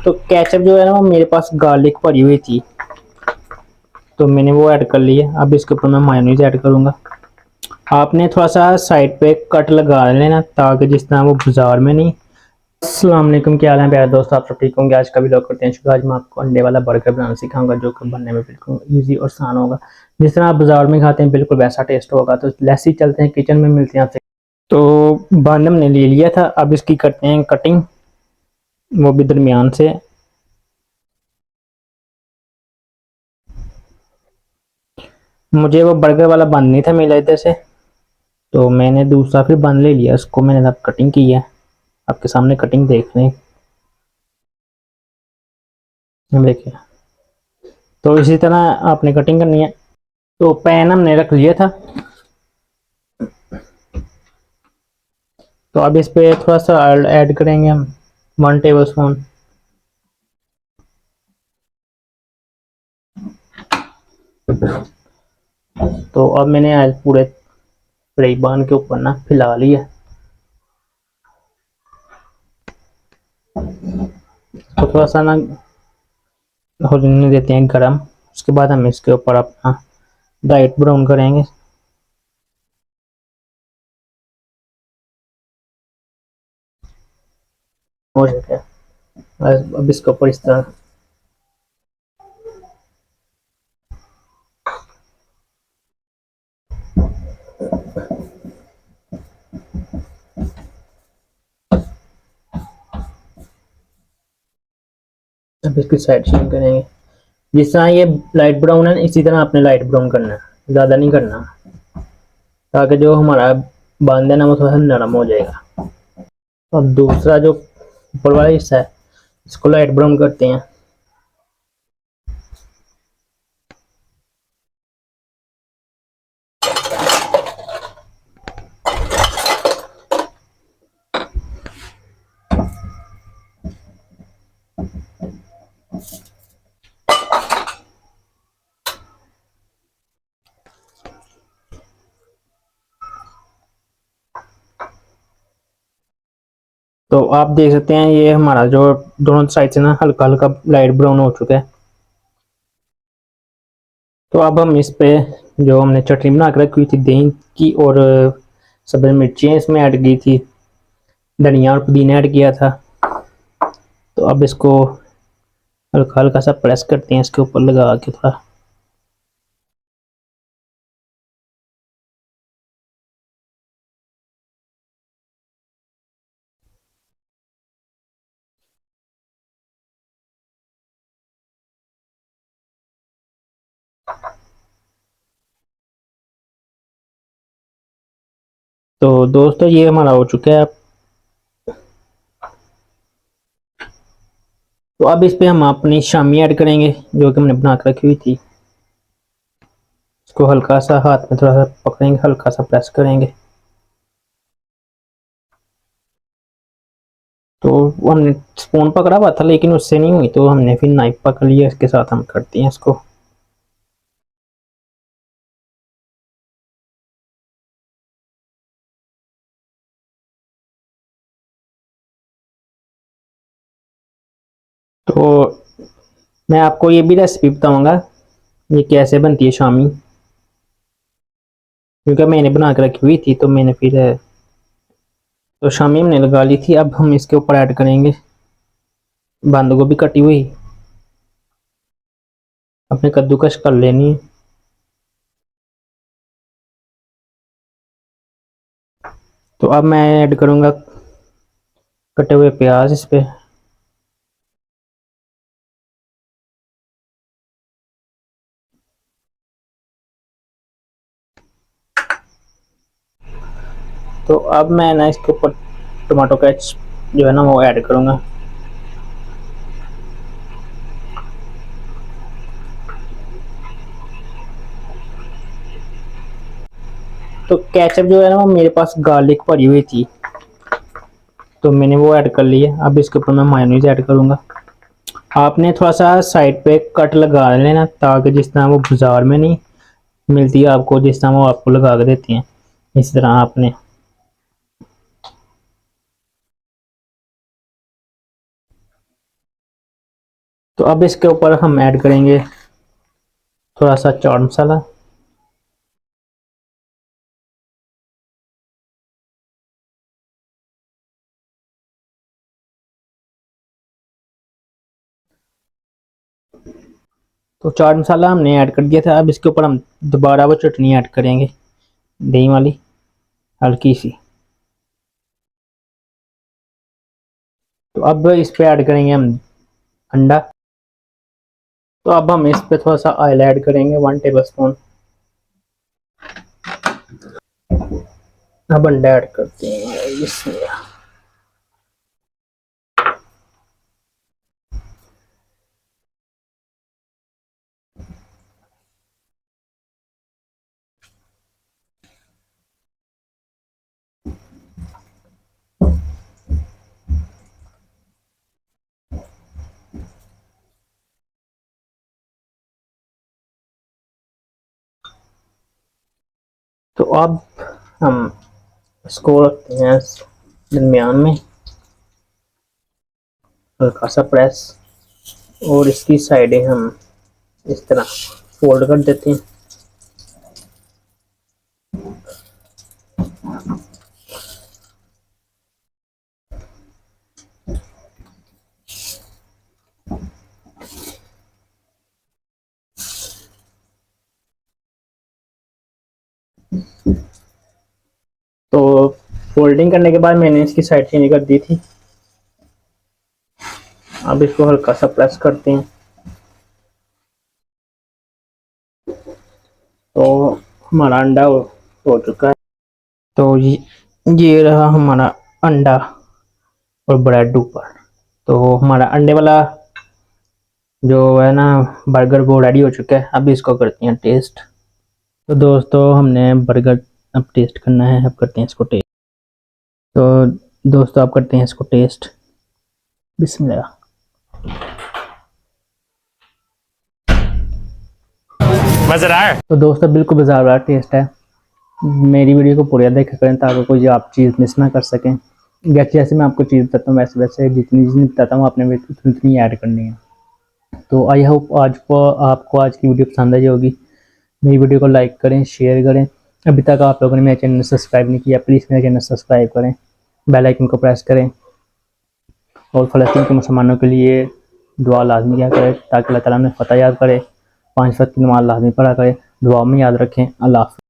तो केचप जो है ना वो मेरे पास गार्लिक भरी हुई थी, तो मैंने वो ऐड कर ली है। अब इसके ऊपर मैं मायोनीज ऐड करूँगा। आपने थोड़ा सा साइड पे कट लगा लेना ताकि जिस तरह वो बाजार में नहीं। अस्सलाम वालेकुम, क्या हाल है प्यारे दोस्त, आप सब ठीक होंगे। आज का व्लॉग करते हैं शुरू। आज मैं आपको अंडे वाला बर्गर बनाना सिखाऊंगा जो कि बनने में बिल्कुल ईजी और आसान होगा। जिस तरह आप बाजार में खाते हैं बिल्कुल वैसा टेस्ट होगा। तो लेट्स चलते हैं किचन में, मिलते हैं आपसे। तो बन हमने ले लिया था, अब इसकी करते हैं कटिंग, वो भी दरमियान से। मुझे वो बर्गर वाला बन नहीं था मिला इधर से, तो मैंने दूसरा फिर बन ले लिया, उसको मैंने अब कटिंग की है। आपके सामने कटिंग देख रहे हैं, देखिए। तो इसी तरह आपने कटिंग करनी है। तो पैन हमने रख लिया था, तो अब इस पे थोड़ा सा ऑयल ऐड करेंगे हम, 1 टेबल स्पून। तो अब मैंने ऑयल पूरे फ्राई पैन के ऊपर ना फैला लिया। तो थोड़ा सा ना होने देते हैं गरम। उसके बाद हम इसके ऊपर अपना लाइट ब्राउन करेंगे। हो जाएगा। अब इसके ऊपर इस तरह अब इसकी साइड शेयर करेंगे। जिस तरह ये लाइट ब्राउन है इसी तरह आपने लाइट ब्राउन करना है, ज़्यादा नहीं करना, ताकि जो हमारा बांध है ना वो थोड़ा सा नरम हो जाएगा। अब दूसरा जो ऊपर वाला हिस्सा है इसको लाइट ब्राउन करते हैं। तो आप देख सकते हैं ये हमारा जो दोनों साइड से ना हल्का हल्का लाइट ब्राउन हो चुका है। तो अब हम इस पे जो हमने चटनी बना कर रखी हुई थी दही की, और सब्ज़ मिर्चियाँ इसमें ऐड की थी, धनिया और पुदीना ऐड किया था। तो अब इसको हल्का हल्का सा प्रेस करते हैं इसके ऊपर लगा के थोड़ा। तो दोस्तों ये हमारा हो चुका है। तो अब इस पे हम अपनी शामी ऐड करेंगे जो कि हमने बना कर रखी हुई थी। इसको हल्का सा हाथ में थोड़ा सा पकड़ेंगे, हल्का सा प्रेस करेंगे। तो हमने स्पून पकड़ा हुआ था लेकिन उससे नहीं हुई, तो हमने फिर नाइफ पकड़ लिया, इसके साथ हम करते हैं इसको। तो मैं आपको ये भी रेसिपी बताऊंगा ये कैसे बनती है शामी, क्योंकि मैंने बना के रखी हुई थी तो मैंने फिर तो शामी हमने लगा ली थी। अब हम इसके ऊपर ऐड करेंगे बंद गोभी कटी हुई, अपने कद्दूकश कर लेनी है। तो अब मैं ऐड करूंगा कटे हुए प्याज इस पे। तो अब मैं ना इसके ऊपर टमाटो केचप जो है ना वो ऐड करूंगा। तो केचप जो है ना वो मेरे पास गार्लिक भरी हुई थी, तो मैंने वो ऐड कर ली है। अब इसके ऊपर मैं मायोनीज ऐड करूंगा। आपने थोड़ा सा साइड पे कट लगा लेना ताकि जिस तरह वो बाजार में नहीं मिलती है आपको, जिस तरह वो आपको लगा के देती हैं इस तरह आपने। तो अब इसके ऊपर हम ऐड करेंगे थोड़ा सा चाट मसाला, तो चाट मसाला हमने ऐड कर दिया था। अब इसके ऊपर हम दोबारा वो चटनी ऐड करेंगे, दही वाली हल्की सी। तो अब इस पे ऐड करेंगे हम अंडा। तो अब हम इस पे थोड़ा सा ऑयल ऐड करेंगे, 1 टेबल स्पून। अब अंडा ऐड करते हैं इसमें। तो अब हम इसको रखते हैं दरमियान में, हल्का सा प्रेस, और इसकी साइडें हम इस तरह फोल्ड कर देते हैं। तो फोल्डिंग करने के बाद मैंने इसकी साइड चेंज कर दी थी। अब इसको हल्का सा प्रेस करते हैं। तो हमारा अंडा हो चुका है। तो ये रहा हमारा अंडा और ब्रेड ऊपर। तो हमारा अंडे वाला जो है ना बर्गर वो रेडी हो चुका है। अब इसको करते हैं टेस्ट। तो दोस्तों हमने बर्गर अब टेस्ट करना है, अब करते हैं इसको टेस्ट। तो दोस्तों अब करते हैं इसको टेस्ट। बिस्मिल्लाह। मज़ा आ है। तो दोस्तों बिल्कुल बाजार वाला टेस्ट है। मेरी वीडियो को पूरा देखा करें ताकि कोई आप चीज़ मिस ना कर सकें। जैसे जैसे मैं आपको चीज़ बताता हूँ वैसे वैसे जितनी जितनी बताता हूँ आपने उतनी उतनी ऐड करनी है। तो आई होप आपको आज की वीडियो पसंद आई होगी। मेरी वीडियो को लाइक करें, शेयर करें। अभी तक आप लोगों ने मेरे चैनल सब्सक्राइब नहीं किया, प्लीज़ मेरे चैनल सब्सक्राइब करें, बेल आइकन को प्रेस करें, और फ़लस्तीन के मुसलमानों के लिए दुआ लाजमी किया करें ताकि अल्लाह ताला ने फतह याद करे। 5 वक्त की नमाज़ लाजमी पढ़ा करें। दुआ में याद रखें। अल्लाह हाफ़िज़।